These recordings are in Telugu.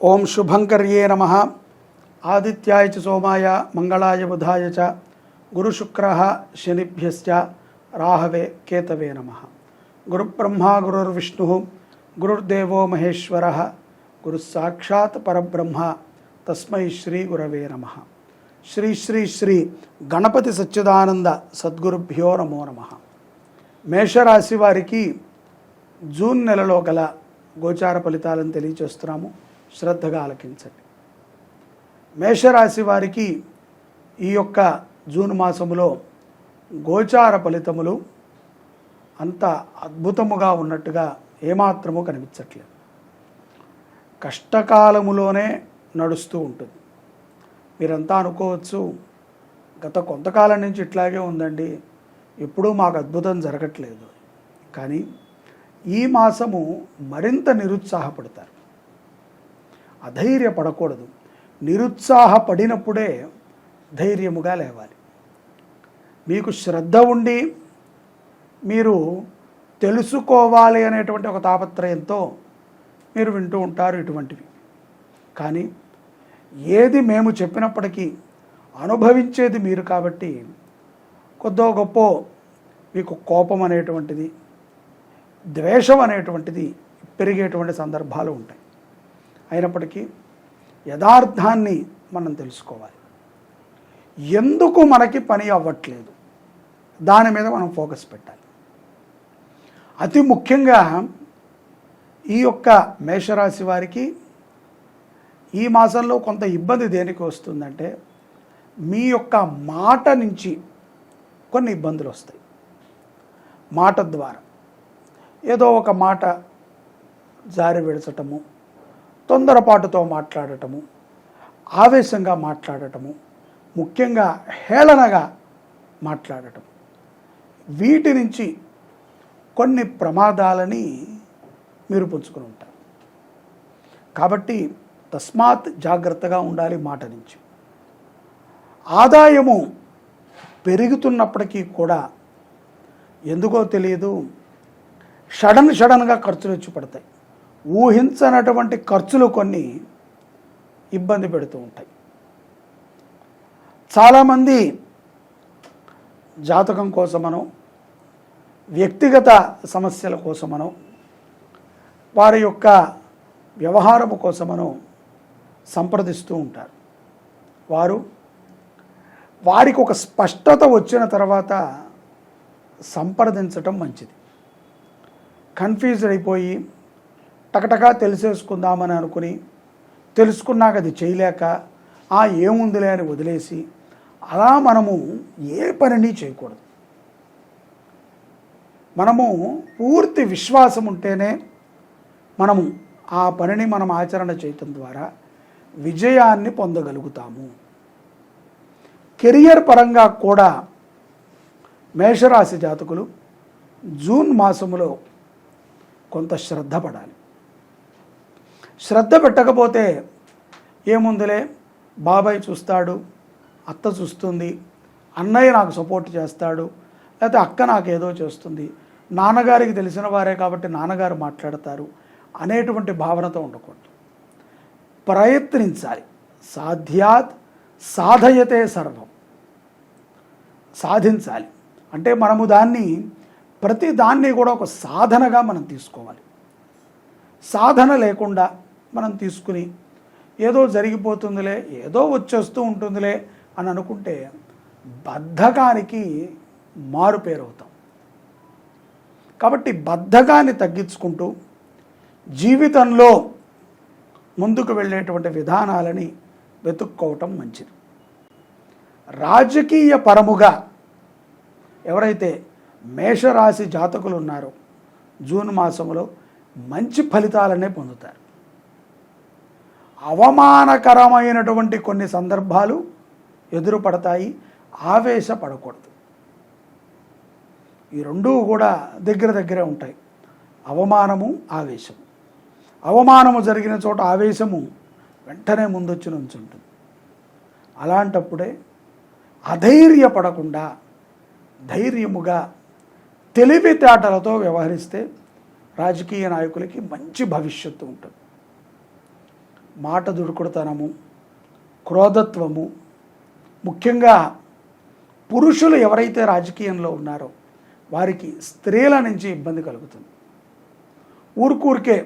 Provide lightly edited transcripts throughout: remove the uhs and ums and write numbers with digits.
ఓం శుభంకర్యే నమః. ఆదిత్యాయ చ సోమాయ మంగళాయ బుధాయ చ గురుశుక్రః శనిభ్యశ్చ రాహవే కేతవే నమః. గురుబ్రహ్మ గురుర్విష్ణుః గురుర్దేవో మహేశ్వరః గురుస్సాక్షాత్ పరబ్రహ్మ తస్మై శ్రీ గురవే నమః. శ్రీ శ్రీ శ్రీ గణపతి సచ్చిదానంద సద్గురుభ్యో నమో నమః. మేషరాశి వారికి జూన్ నెలలో గల గోచార ఫలితాలను తెలియచేస్తున్నాము. శ్రద్ధగా ఆలకించండి. మేషరాశి వారికి ఈ యొక్క జూన్ మాసములో గోచార ఫలితములు అంత అద్భుతముగా ఉన్నట్టుగా ఏమాత్రము కనిపించట్లేదు. కష్టకాలములోనే నడుస్తూ ఉంటుంది. మీరంతా అనుకోవచ్చు, గత కొంతకాలం నుంచి ఇట్లాగే ఉందండి, ఎప్పుడూ మాకు అద్భుతం జరగట్లేదు. కానీ ఈ మాసము మరింత నిరుత్సాహపడతారు. అధైర్యపడకూడదు. నిరుత్సాహపడినప్పుడే ధైర్యముగా లేవాలి. మీకు శ్రద్ధ ఉండి మీరు తెలుసుకోవాలి అనేటువంటి ఒక తాపత్రయంతో మీరు వింటూ ఉంటారు ఇటువంటివి. కానీ ఏది మేము చెప్పినప్పటికీ అనుభవించేది మీరు కాబట్టి కొద్దో గొప్ప మీకు కోపం అనేటువంటిది, ద్వేషం అనేటువంటిది పెరిగేటువంటి సందర్భాలు ఉంటాయి. అయినప్పటికీ యథార్థాన్ని మనం తెలుసుకోవాలి. ఎందుకు మనకి పని అవ్వట్లేదు, దాని మీద మనం ఫోకస్ పెట్టాలి. అతి ముఖ్యంగా ఈ యొక్క మేషరాశి వారికి ఈ మాసంలో కొంత ఇబ్బంది దేనికి వస్తుందంటే, మీ యొక్క మాట నుంచి కొన్ని ఇబ్బందులు వస్తాయి. మాట ద్వారా ఏదో ఒక మాట జారి విడచటము, తొందరపాటుతో మాట్లాడటము, ఆవేశంగా మాట్లాడటము, ముఖ్యంగా హేళనగా మాట్లాడటం, వీటి నుంచి కొన్ని ప్రమాదాలని మీరు పుచ్చుకుని ఉంటారు. కాబట్టి తస్మాత్ జాగ్రత్తగా ఉండాలి. మాట నుంచి ఆదాయము పెరుగుతున్నప్పటికీ కూడా ఎందుకో తెలియదు, సడన్గా ఖర్చులు వచ్చి పడతాయి. ఊహించనటువంటి ఖర్చులు కొన్ని ఇబ్బంది పెడుతూ ఉంటాయి. చాలామంది జాతకం కోసమనో వ్యక్తిగత సమస్యల కోసమనో వారి యొక్క వ్యవహారము కోసమనో సంప్రదిస్తూ ఉంటారు. వారికి ఒక స్పష్టత వచ్చిన తర్వాత సంప్రదించటం మంచిది. కన్ఫ్యూజ్డ్ అయిపోయి టకటకా తెలిసేసుకుందామని అనుకుని తెలుసుకున్నాక అది చేయలేక ఏముందిలే అని వదిలేసి అలా మనము ఏ పనిని చేయకూడదు. మనము పూర్తి విశ్వాసం ఉంటేనే మనము ఆ పనిని మనం ఆచరణ చేయటం ద్వారా విజయాన్ని పొందగలుగుతాము. కెరియర్ పరంగా కూడా మేషరాశి జాతకులు జూన్ మాసములో కొంత శ్రద్ధ పడాలి. శ్రద్ధ పెట్టకపోతే ఏముందిలే, బాబాయ్ చూస్తాడు, అత్త చూస్తుంది, అన్నయ్య నాకు సపోర్ట్ చేస్తాడు, లేకపోతే అక్క నాకు ఏదో చేస్తుంది, నాన్నగారికి తెలిసిన వారే కాబట్టి నాన్నగారు మాట్లాడతారు అనేటువంటి భావనతో ఉండకూడదు. ప్రయత్నించాలి. సాధ్యాత్ సాధయతే సర్వం. సాధించాలి అంటే మనము ప్రతి దాన్ని కూడా ఒక సాధనగా మనం తీసుకోవాలి. సాధన లేకుండా మనం తీసుకుని ఏదో జరిగిపోతుందిలే, ఏదో వచ్చేస్తూ ఉంటుందిలే అని అనుకుంటే బద్ధకానికి మారుపేరవుతాం. కాబట్టి బద్ధకాన్ని తగ్గించుకుంటూ జీవితంలో ముందుకు వెళ్ళేటువంటి విధానాలని వెతుక్కోవటం మంచిది. రాజకీయ పరముగా ఎవరైతే మేషరాశి జాతకులు ఉన్నారో జూన్ మాసంలో మంచి ఫలితాలనే పొందుతారు. అవమానకరమైనటువంటి కొన్ని సందర్భాలు ఎదురుపడతాయి. ఆవేశపడకూడదు. ఈ రెండూ కూడా దగ్గరే ఉంటాయి. అవమానము, ఆవేశము. అవమానము జరిగిన చోట ఆవేశము వెంటనే ముందొచ్చి నుంచుంటుంది. అలాంటప్పుడే అధైర్యపడకుండా ధైర్యముగా తెలివితేటలతో వ్యవహరిస్తే రాజకీయ నాయకులకి మంచి భవిష్యత్తు ఉంటుంది. మాట దుడుకుడుతనము, క్రోధత్వము, ముఖ్యంగా పురుషులు ఎవరైతే రాజకీయంలో ఉన్నారో వారికి స్త్రీల నుంచి ఇబ్బంది కలుగుతుంది. ఊరికే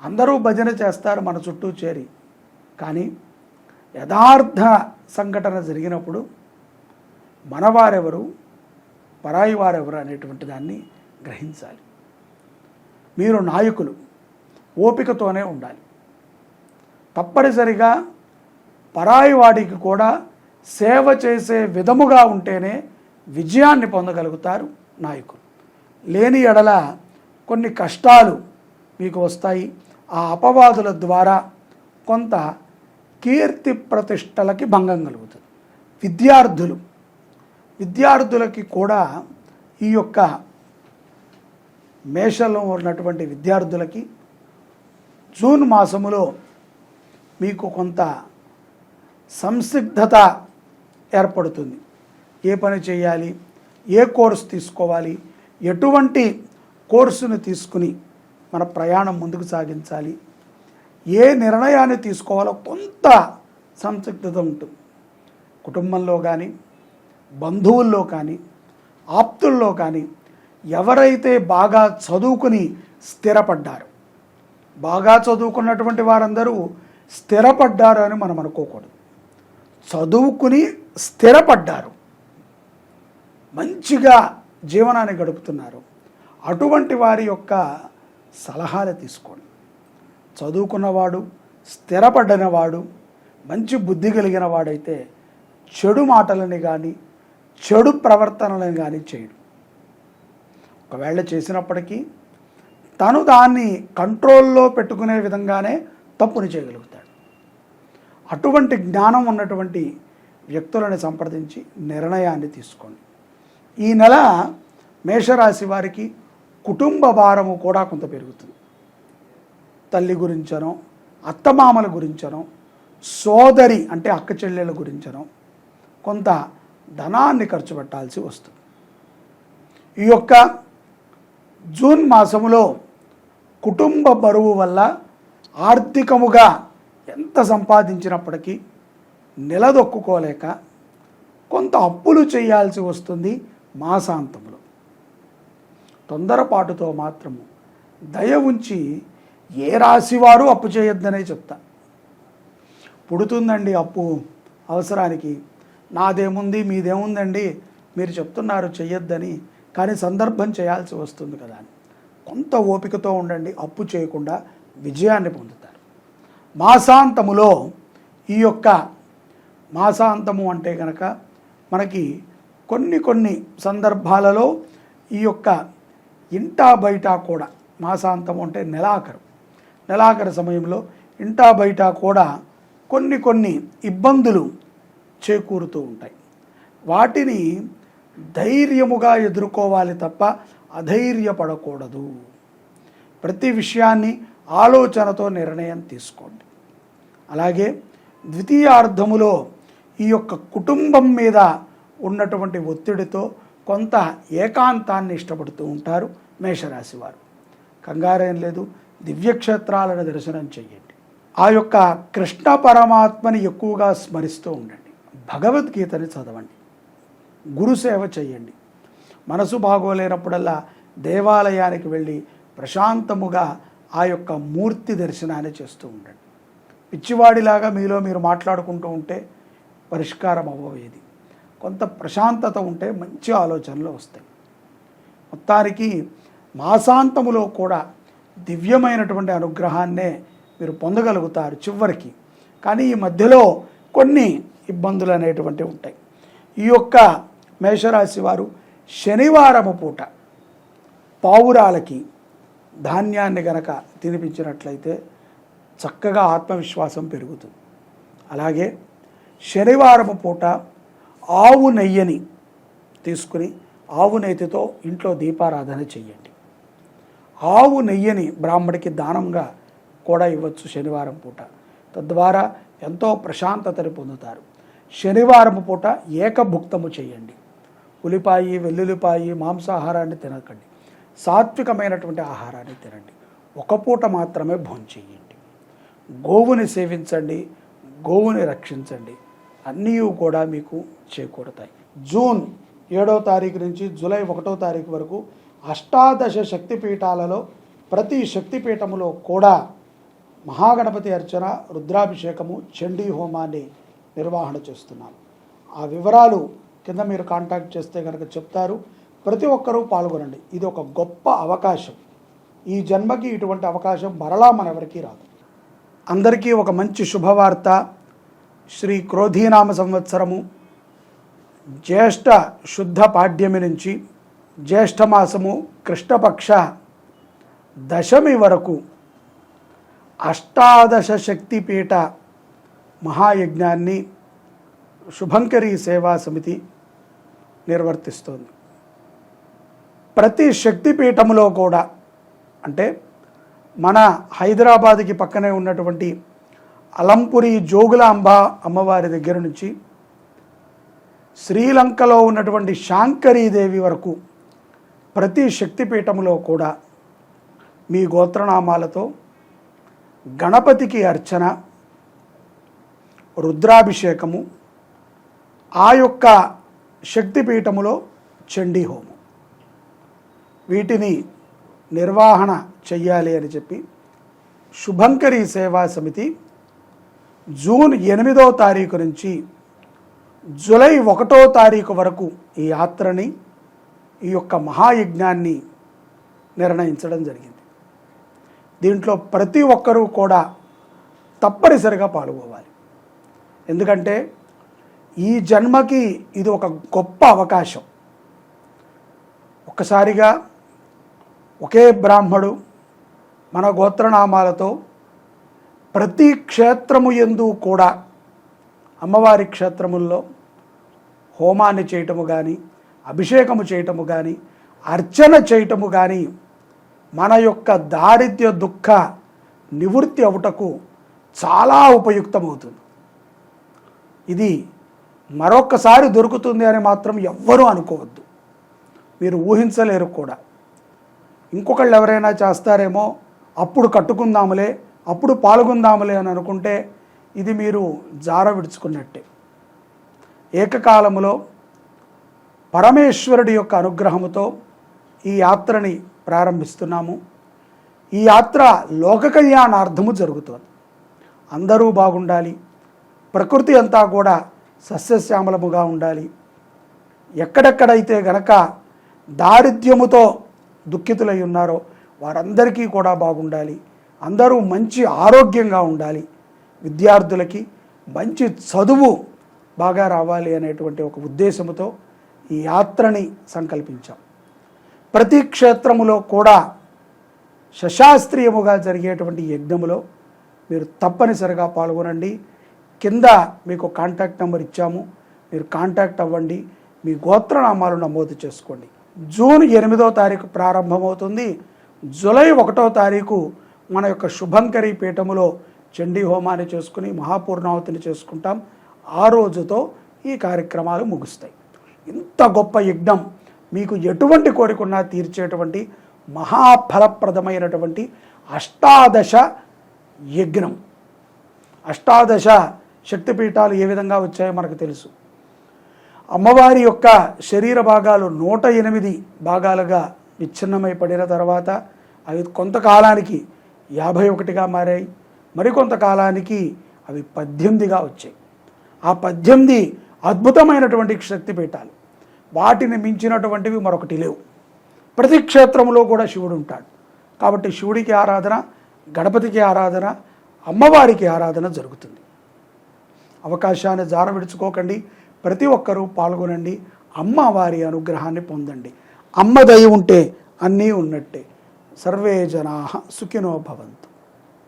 అందరూ భజన చేస్తారు మన చుట్టూ చేరి, కానీ యథార్థ సంఘటన జరిగినప్పుడు మనవారెవరు పరాయి వారెవరు అనేటువంటి దాన్ని గ్రహించాలి. మీరు నాయకులు ఓపికతోనే ఉండాలి. తప్పనిసరిగా పరాయి వాడికి కూడా సేవ చేసే విధముగా ఉంటేనే విజయాన్ని పొందగలుగుతారు నాయకులు. లేని ఎడల కొన్ని కష్టాలు మీకు వస్తాయి. ఆ అపవాదుల ద్వారా కొంత కీర్తి ప్రతిష్టలకి భంగం కలుగుతుంది. విద్యార్థులకి కూడా ఈ యొక్క మేషంలో ఉన్నటువంటి విద్యార్థులకి జూన్ మాసములో మీకు కొంత సంసిగ్ధత ఏర్పడుతుంది. ఏ పని చేయాలి, ఏ కోర్సు తీసుకోవాలి, ఎటువంటి కోర్సును తీసుకుని మన ప్రయాణం ముందుకు సాగించాలి, ఏ నిర్ణయాన్ని తీసుకోవాలో కొంత సంసిగ్ధత ఉంటుంది. కుటుంబంలో కానీ, బంధువుల్లో కానీ, ఆప్తుల్లో కానీ ఎవరైతే బాగా చదువుకుని స్థిరపడ్డారు, బాగా చదువుకున్నటువంటి వారందరూ స్థిరపడ్డారు అని మనం అనుకోకూడదు. చదువుకుని స్థిరపడ్డారు, మంచిగా జీవనాన్ని గడుపుతున్నారు, అటువంటి వారి యొక్క సలహాలు తీసుకోండి. చదువుకున్నవాడు, స్థిరపడినవాడు, మంచి బుద్ధి కలిగిన వాడైతే చెడు మాటలని కానీ చెడు ప్రవర్తనలను కానీ చేయడు. ఒకవేళ చేసినప్పటికీ తను దాన్ని కంట్రోల్లో పెట్టుకునే విధంగానే తప్పుని చేయగలుగుతాడు. అటువంటి జ్ఞానం ఉన్నటువంటి వ్యక్తులను సంప్రదించి నిర్ణయాన్ని తీసుకోండి. ఈ నెల మేషరాశి వారికి కుటుంబ భారము కూడా కొంత పెరుగుతుంది. తల్లి గురించనో, అత్తమామల గురించనో, సోదరి అంటే అక్క చెల్లెల గురించనో కొంత ధనాన్ని ఖర్చు పెట్టాల్సి వస్తుంది. ఈ యొక్క జూన్ మాసములో కుటుంబ బరువు వల్ల ఆర్థికముగా ఎంత సంపాదించినప్పటికీ నిలదొక్కుకోలేక కొంత అప్పులు చేయాల్సి వస్తుంది. మాసాంతంలో తొందరపాటుతో మాత్రము దయ ఉంచి ఏ రాశి వారు అప్పు చేయొద్దనే చెప్తా. పుడుతుందండి అప్పు అవసరానికి, నాదేముంది మీదేముందండి, మీరు చెప్తున్నారు చెయ్యొద్దని, కానీ సందర్భం చేయాల్సి వస్తుంది కదా అని కొంత ఓపికతో ఉండండి. అప్పు చేయకుండా విజయాన్ని పొందుతారు. మాసాంతములో ఈ యొక్క మాసాంతము అంటే కనుక మనకి కొన్ని సందర్భాలలో ఈ యొక్క ఇంటా బయట కూడా మాసాంతము అంటే నెలాఖరు సమయంలో ఇంటా బయట కూడా కొన్ని ఇబ్బందులు చేకూరుతూ ఉంటాయి. వాటిని ధైర్యముగా ఎదుర్కోవాలి తప్ప అధైర్యపడకూడదు. ప్రతి విషయాన్ని ఆలోచనతో నిర్ణయం తీసుకోండి. అలాగే ద్వితీయార్థములో ఈ యొక్క కుటుంబం మీద ఉన్నటువంటి ఒత్తిడితో కొంత ఏకాంతాన్ని ఇష్టపడుతూ ఉంటారు మేషరాశి వారు. కంగారేం లేదు, దివ్యక్షేత్రాలను దర్శనం చేయండి. ఆ యొక్క కృష్ణ పరమాత్మని ఎక్కువగా స్మరిస్తూ ఉండండి. భగవద్గీతని చదవండి, గురుసేవ చేయండి. మనసు బాగోలేనప్పుడల్లా దేవాలయానికి వెళ్ళి ప్రశాంతముగా ఆ యొక్క మూర్తి దర్శనాన్ని చేస్తూ ఉండండి. పిచ్చివాడిలాగా మీలో మీరు మాట్లాడుకుంటూ ఉంటే పరిష్కారం అవ్వవేది. కొంత ప్రశాంతత ఉంటే మంచి ఆలోచనలు వస్తాయి. మొత్తానికి మాసాంతములో కూడా దివ్యమైనటువంటి అనుగ్రహాన్నే మీరు పొందగలుగుతారు చివరికి. కానీ ఈ మధ్యలో కొన్ని ఇబ్బందులు అనేటువంటివి ఉంటాయి. ఈ యొక్క మేషరాశి వారు శనివారము పూట పావురాలకి ధాన్యాన్ని గనక తినిపించినట్లయితే చక్కగా ఆత్మవిశ్వాసం పెరుగుతుంది. అలాగే శనివారము పూట ఆవు నెయ్యిని తీసుకుని ఆవు నెయ్యితో ఇంట్లో దీపారాధన చెయ్యండి. ఆవు నెయ్యిని బ్రాహ్మడికి దానంగా కూడా ఇవ్వచ్చు శనివారం పూట. తద్వారా ఎంతో ప్రశాంతతని పొందుతారు. శనివారం పూట ఏకభుక్తము చేయండి. ఉల్లిపాయి, వెల్లుల్లిపాయి, మాంసాహారాన్ని తినకండి. సాత్వికమైనటువంటి ఆహారాన్ని తినండి. ఒక పూట మాత్రమే భోంచేయండి. గోవుని సేవించండి, గోవుని రక్షించండి, అన్నీ కూడా మీకు చేకూడతాయి. జూన్ 7వ తారీఖు నుంచి జూలై 1వ తారీఖు వరకు అష్టాదశ శక్తిపీఠాలలో ప్రతి శక్తిపీఠములో కూడా మహాగణపతి అర్చన, రుద్రాభిషేకము, చండీ హోమాన్ని నిర్వహణ చేస్తున్నాను. ఆ వివరాలు కింద మీరు కాంటాక్ట్ చేస్తే కనుక చెప్తారు. ప్రతి ఒక్కరూ పాల్గొనండి. ఇది ఒక గొప్ప అవకాశం. ఈ జన్మకి ఇటువంటి అవకాశం మరలా మనెవరికీ రాదు. అందరికీ ఒక మంచి శుభవార్త. శ్రీ క్రోధీనామ సంవత్సరము జ్యేష్ఠ శుద్ధ పాడ్యమి నుంచి జ్యేష్ఠమాసము కృష్ణపక్ష దశమి వరకు అష్టాదశ శక్తిపీఠ మహాయజ్ఞాన్ని శుభంకరీ సేవా సమితి నిర్వర్తిస్తోంది. ప్రతి శక్తిపీఠములో కూడా, అంటే మన హైదరాబాద్కి పక్కనే ఉన్నటువంటి అలంపురి జోగులాంబ అమ్మవారి దగ్గర నుంచి శ్రీలంకలో ఉన్నటువంటి శాంకరీదేవి వరకు ప్రతి శక్తిపీఠములో కూడా మీ గోత్రనామాలతో గణపతికి అర్చన, రుద్రాభిషేకము, ఆ యొక్క శక్తిపీఠములో చండీ హోమం, వీటిని నిర్వహణ చెయ్యాలి అని చెప్పి శుభంకరీ సేవా సమితి జూన్ 8వ తారీఖు నుంచి జూలై 1వ తారీఖు వరకు ఈ యాత్రని, ఈ యొక్క మహాయజ్ఞాన్ని నిర్ణయించడం జరిగింది. దీంట్లో ప్రతి ఒక్కరూ కూడా తప్పనిసరిగా పాల్గొవాలి. ఎందుకంటే ఈ జన్మకి ఇది ఒక గొప్ప అవకాశం. ఒక్కసారిగా ఒకే బ్రాహ్మడు మన గోత్రనామాలతో ప్రతి క్షేత్రము యందు కూడా అమ్మవారి క్షేత్రముల్లో హోమాన్ని చేయటము కానీ, అభిషేకము చేయటము కానీ, అర్చన చేయటము కానీ మన యొక్క దారిద్ర్య దుఃఖ నివృత్తి అవుటకు చాలా ఉపయుక్తమవుతుంది. ఇది మరొక్కసారి దొరుకుతుంది అని మాత్రం ఎవ్వరూ అనుకోవద్దు. మీరు ఊహించలేరు కూడా. ఇంకొకళ్ళు ఎవరైనా చేస్తారేమో, అప్పుడు కట్టుకుందాములే, అప్పుడు పాల్గొందాములే అని అనుకుంటే ఇది మీరు జార విడుచుకున్నట్టే. ఏకకాలములో పరమేశ్వరుడి యొక్క అనుగ్రహముతో ఈ యాత్రని ప్రారంభిస్తున్నాము. ఈ యాత్ర లోక కళ్యాణార్థము జరుగుతుంది. అందరూ బాగుండాలి, ప్రకృతి అంతా కూడా సస్యశ్యామలముగా ఉండాలి. ఎక్కడెక్కడైతే గనక దారిద్ర్యముతో దుఃఖితులై ఉన్నారో వారందరికీ కూడా బాగుండాలి. అందరూ మంచి ఆరోగ్యంగా ఉండాలి. విద్యార్థులకి మంచి చదువు బాగా రావాలి అనేటువంటి ఒక ఉద్దేశంతో ఈ యాత్రని సంకల్పించాం. ప్రతి క్షేత్రములో కూడా శశాస్త్రీయముగా జరిగేటువంటి యజ్ఞములో మీరు తప్పనిసరిగా పాల్గొనండి. కింద మీకు కాంటాక్ట్ నెంబర్ ఇచ్చాము, మీరు కాంటాక్ట్ అవ్వండి, మీ గోత్రనామాలు నమోదు చేసుకోండి. జూన్ 8వ తారీఖు ప్రారంభమవుతుంది. జూలై 1వ తారీఖు మన యొక్క శుభంకరీ పీఠములో చండీ హోమాన్ని చేసుకుని మహాపూర్ణావతిని చేసుకుంటాం. ఆ రోజుతో ఈ కార్యక్రమాలు ముగుస్తాయి. ఇంత గొప్ప యజ్ఞం, మీకు ఎటువంటి కోరికన్నా తీర్చేటువంటి మహాఫలప్రదమైనటువంటి అష్టాదశ యజ్ఞం. అష్టాదశ శక్తిపీఠాలు ఏ విధంగా వచ్చాయో మనకు తెలుసు. అమ్మవారి యొక్క శరీర భాగాలు 108 భాగాలుగా విచ్ఛిన్నమై పడిన తర్వాత అవి కొంతకాలానికి 51గా మారాయి. మరికొంతకాలానికి అవి 18గా వచ్చాయి. ఆ 18 అద్భుతమైనటువంటి శక్తిపీఠాలు. వాటిని మించినటువంటివి మరొకటి లేవు. ప్రతి క్షేత్రంలో కూడా శివుడు ఉంటాడు. కాబట్టి శివుడికి ఆరాధన, గణపతికి ఆరాధన, అమ్మవారికి ఆరాధన జరుగుతుంది. అవకాశాన్ని జార విడుచుకోకండి. ప్రతి ఒక్కరూ పాల్గొనండి. అమ్మవారి అనుగ్రహాన్ని పొందండి. అమ్మ దయ ఉంటే అన్నీ ఉన్నట్టే. సర్వే జనాః సుఖినో భవంతు.